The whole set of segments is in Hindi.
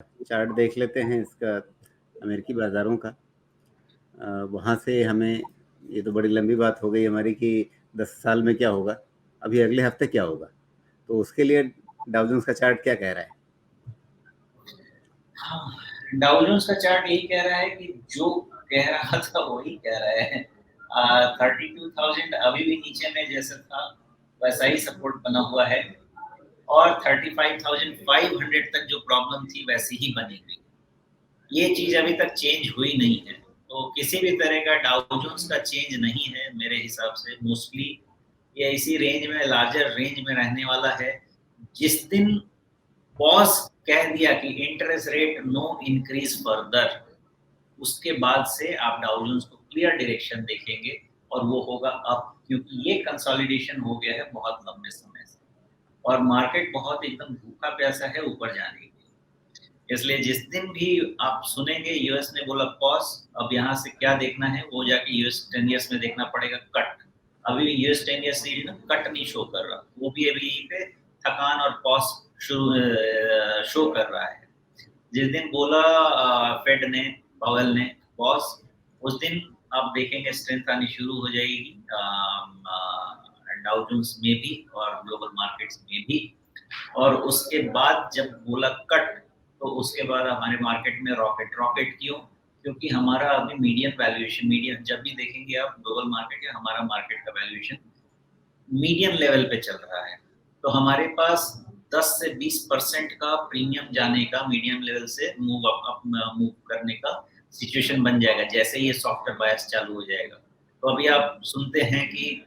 चार्ट देख लेते हैं इसका अमेरिकी बाज़ारों का। वहाँ से हमें ये तो बड़ी लंबी बात हो गई हमारी कि 10 साल में क्या होगा, अभी अगले हफ्ते क्या होगा? तो उसके लिए डाउ जोन्स का चार्ट क्या कह रहा है? हाँ, डाउ जोन्स का चार्ट यही कह रहा है कि जो कह रहा था वही कह रहा है। 32,000 अभी भी नीचे में जैसा था वैसा ही सपोर्ट बना हुआ है और 35,500 तक जो प्रॉब्लम थी वैसी ही बनी हुई। ये चीज अभी तक चेंज हुई नहीं है, तो किसी भी तरह का डाउ जोन्स का चेंज नहीं है मेरे हिसाब से। मोस्टली ये इसी रेंज में, लार्जर रेंज में रहने वाला है। जिस दिन पॉज कह दिया कि interest rate no increase further, उसके बाद से आप डाउ जोन्स को क्लियर डायरेक्शन देखेंगे और वो होगा अप, क्योंकि ये कंसोलिडेशन हो गया है बहुत लंबे समय से और मार्केट बहुत एकदम भूखा प्यासा है ऊपर जाने के लिए। इसलिए जिस दिन भी आप सुनेंगे यूएस ने बोला पॉज, अब यहाँ से क्या देखना है वो जाके यूएस 10 ईयर्स में देखना पड़ेगा कट। अभी यूएस 10 ईयर्स कट नहीं शो कर रहा, वो भी अभी यहीं पे थकान और पॉज शो कर रहा है। जिस दिन बोला फेड ने, पावेल ने पॉज, उस दिन आप देखेंगे स्ट्रेंथ आनी शुरू हो जाएगी डाउ जोन्स में भी और ग्लोबल मार्केट्स में भी। और उसके बाद जब बोला कट, तो उसके बाद हमारे मार्केट में रॉकेट क्यों? क्योंकि हमारा अभी मीडियम वैल्यूएशन, मीडियम जब भी देखेंगे आप ग्लोबल मार्केट या हमारा मार्केट का वैल्यूएशन मीडियम लेवल पे चल रहा है। तो हमारे पास 10 से 20% का प्रीमियम जाने का, मीडियम लेवल से मूव करने का सिचुएशन बन जाएगा जैसे ये सॉफ्टवेयर बायस चालू हो जाएगा। तो अभी आप सुनते हैं कि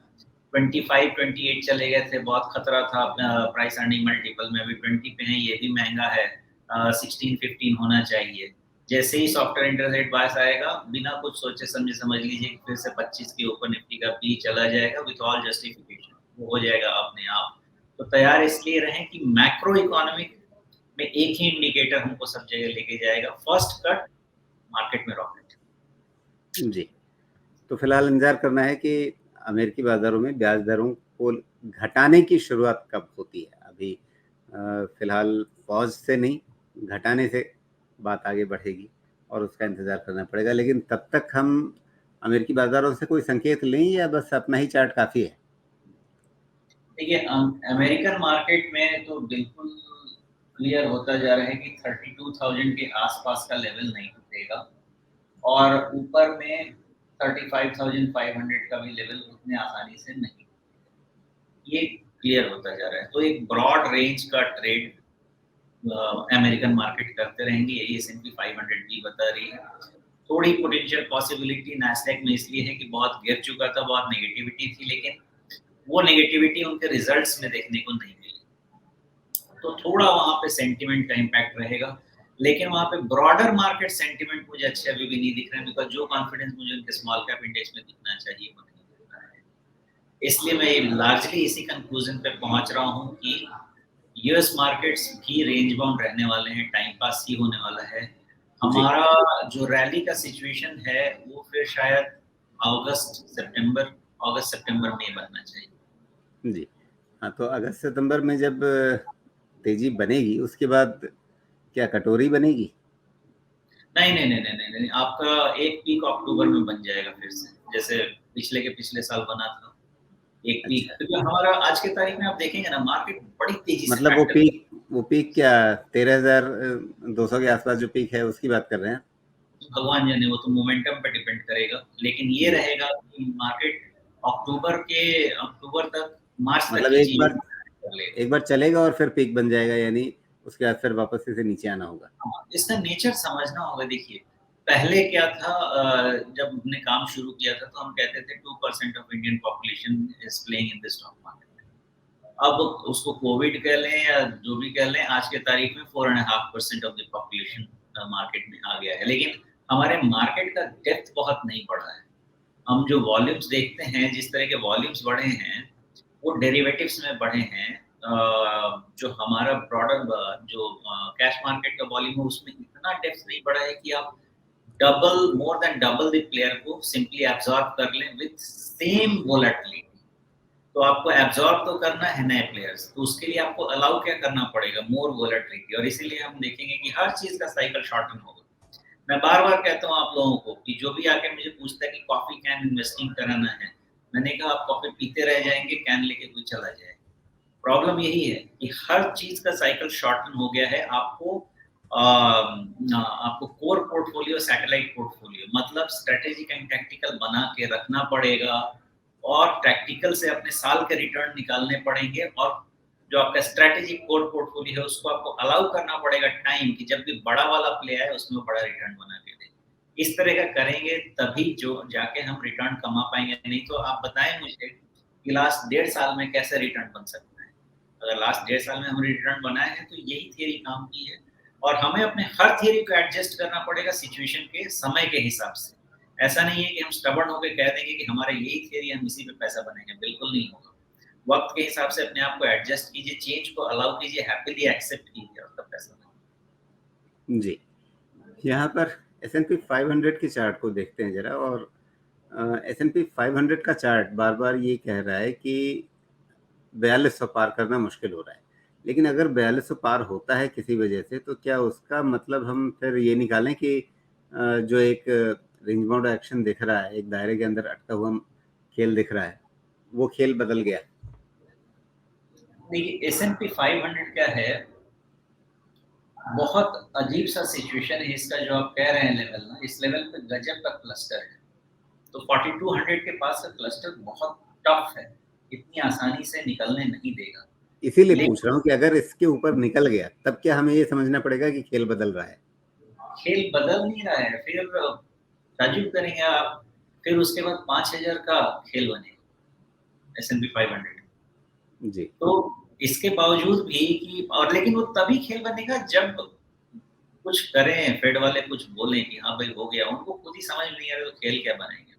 25-28 चले गए थे, बहुत खतरा था प्राइस अर्निंग मल्टीपल में, अभी 20 पे है, ये भी महंगा है। 16-15 होना चाहिए। जैसे ही सॉफ्टवेयर इंटरेस्ट रेट बायस आएगा, बिना कुछ सोचे समझे समझ लीजिए कि फिर से 25 के ऊपर निफ्टी का पी चला जाएगा विथ ऑल जस्टिफिकेशन, वो हो जाएगा अपने आप। तो तैयार इसलिए रहें कि मैक्रो इकोनॉमिक में एक ही इंडिकेटर हमको सब जगह लेके जाएगा, फर्स्ट कट, मार्केट में रॉकेट। जी, तो फिलहाल इंतज़ार करना है कि अमेरिकी बाज़ारों में ब्याज दरों को घटाने की शुरुआत कब होती है। अभी फिलहाल पॉज़ से नहीं, घटाने से बात आगे बढ़ेगी और उसका इंतज़ार करना पड़ेगा। लेकिन तब तक हम अमेरिकी बाज़ारों से कोई संकेत लें या बस अपना ही चार्ट काफ़ी है? देखिए अमेरिकन मार्केट में तो बिल्कुल क्लियर होता जा रहा है कि 32,000 के आसपास का लेवल नहीं टूटेगा और ऊपर में 35,500 का भी लेवल उतने आसानी से नहीं, ये क्लियर होता जा रहा है। तो एक ब्रॉड रेंज का ट्रेड अमेरिकन मार्केट करते रहेंगे, यही S&P 500 भी बता रही है। थोड़ी पोटेंशियल पॉसिबिलिटी नैस्डैक में इसलिए है कि बहुत गिर चुका था, बहुत नेगेटिविटी थी, लेकिन वो नेगेटिविटी उनके रिजल्ट्स में देखने को नहीं मिली, तो थोड़ा वहां पे सेंटिमेंट का इम्पैक्ट रहेगा। लेकिन वहां पे ब्रॉडर मार्केट सेंटिमेंट मुझे अच्छे अभी भी नहीं दिख रहे हैं, बिकॉज जो कॉन्फिडेंस मुझे उनके स्मॉल कैप इंडेक्स में दिखना चाहिए वो नहीं दिख रहा है। इसलिए मैं लार्जली इसी कंक्लूजन पे पहुंच रहा हूँ कि यूएस मार्केट्स भी रेंज बाउंड रहने वाले हैं, टाइम पास ही होने वाला है। जी। हमारा जो रैली का सिचुएशन है वो फिर शायद अगस्त सितंबर में बनना चाहिए। जी। हाँ, तो अगस्त सितंबर में जब तेज़ी बनेगी उसके बाद क्या कटोरी बनेगी? नहीं, आपका एक पीक अक्टूबर में बन जाएगा फिर से, जैसे पिछले के पिछले साल बना था एक पीक। अच्छा, क्योंकि हमारा आज के तारीख में आप देखेंगे ना, मार्केट बड़ी तेजी से मतलब फैक्टर, वो पीक क्या 13,200 के आसपास जो पीक है उसकी बात कर रहे हैं? भगवान जाने, वो तो मोमेंटम पे डिपेंड करेगा, लेकिन ये जी, रहेगा कि मार्केट अक्टूबर तक, मार्च तक मतलब की चीजें कर लेगा। एक बार चलेगा और फिर पीक बन जाएगा, यानी उसके बाद फिर वापस से नीचे आना होगा। हाँ, इसका नेचर समझना होगा। देखिए पहले क्या था, जब हमने काम शुरू किया था तो हम कहते थे 2% of Indian population is playing in the stock market. अब उसको कोविड कह लें या जो भी कह लें, आज के तारीख में 4.5% ऑफ द पॉपुलेशन मार्केट में आ गया है। लेकिन हमारे मार्केट का डेप्थ बहुत नहीं बढ़ा है। हम जो वॉल्यूम्स देखते हैं, जिस तरह के वॉल्यूम्स बढ़े हैं वो डेरिवेटिव्स में बढ़े हैं। जो हमारा प्रोडक्ट जो कैश मार्केट का वॉल्यूम है उसमें इतना डेप्थ नहीं बढ़ा है कि आप more than double the player को सिंपली एब्जॉर्ब कर लें विथ सेम वोलेटिलिटी। तो आपको एब्जॉर्ब तो करना है नए प्लेयर्स, तो उसके लिए आपको अलाउ क्या करना पड़ेगा? मोर वोलेटिलिटी, और इसीलिए हम देखेंगे कि हर चीज़ का साइकिल शॉर्टन होगा। मैं बार-बार कहता हूँ आप लोगों को कि जो भी आके मुझे पूछता है कि कॉफ़ी कैन इन्वेस्टिंग कराना है, मैंने कहा आप कॉफ़ी पीते रह जाएँगे, कैन लेके कोई चला जाएगा। प्रॉब्लम यही है कि हर चीज़ का साइकिल शॉर्टन हो गया है। आपको कोर पोर्टफोलियो, सैटेलाइट पोर्टफोलियो मतलब स्ट्रैटेजिक एंड टैक्टिकल बना के रखना पड़ेगा, और टैक्टिकल से अपने साल के रिटर्न निकालने पड़ेंगे, और जो आपका स्ट्रैटेजिक कोर पोर्टफोलियो है उसको आपको अलाउ करना पड़ेगा टाइम कि जब भी बड़ा वाला प्ले आए उसमें वो बड़ा रिटर्न बना के दे। इस तरह का करेंगे तभी जो जाके हम रिटर्न कमा पाएँगे, नहीं तो आप बताएँ मुझे कि लास्ट 1.5 साल में कैसे रिटर्न बन सकता है। अगर लास्ट 1.5 साल में हमने रिटर्न बनाए हैं तो यही थियरी काम की है, और हमें अपने हर थियरी को एडजस्ट करना पड़ेगा सिचुएशन के समय के हिसाब से। ऐसा नहीं है कि हम स्टबर्न होके कह देंगे कि हमारा यही थियरी है, हम इसी पे पैसा बनाएँगे, बिल्कुल नहीं होगा। वक़्त के हिसाब से अपने आप को एडजस्ट कीजिए, चेंज को अलाउ कीजिए, हैपीली एक्सेप्ट कीजिए और तब पैसा बनाइए। जी। यहाँ पर S&P 500 की चार्ट को देखते हैं ज़रा, और S&P 500 का चार्ट बार-बार ये कह रहा है कि 4200 पार करना मुश्किल हो रहा है। लेकिन अगर 4200 पार होता है किसी वजह से, तो क्या उसका मतलब हम फिर ये निकालें कि जो एक रेंज बाउंड एक्शन दिख रहा है, एक दायरे के अंदर अटका हुआ खेल दिख रहा है, वो खेल बदल गया? देखिए S&P 500 क्या है, बहुत अजीब-सा सिचुएशन है इसका जो आप कह रहे हैं लेवल ना, इस लेवल पे गजब का क्लस्टर है। तो 4200 के पास का क्लस्टर बहुत टफ है, इतनी आसानी से निकलने नहीं देगा। इसीलिए पूछ रहा लेकिन हूँ कि अगर इसके ऊपर निकल गया, तब क्या हमें ये समझना पड़ेगा कि खेल बदल रहा है? खेल बदल नहीं रहा है, फिर ताज्जुब करेंगे आप, फिर उसके बाद 5000 का खेल बनेगा S&P 500। जी। तो इसके बावजूद भी कि, और लेकिन वो तभी खेल बनेगा जब कुछ करें, फेड वाले कुछ बोलें कि हाँ भाई हो गया, उनको खुद ही समझ में नहीं आ रहा तो खेल क्या बनाएँगे।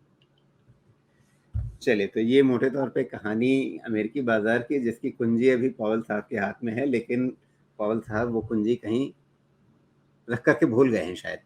चलिए, तो ये मोटे तौर पे कहानी अमेरिकी बाज़ार की, जिसकी कुंजी अभी पॉवेल साहब के हाथ में है, लेकिन पॉवेल साहब वो कुंजी कहीं रख कर के भूल गए हैं शायद।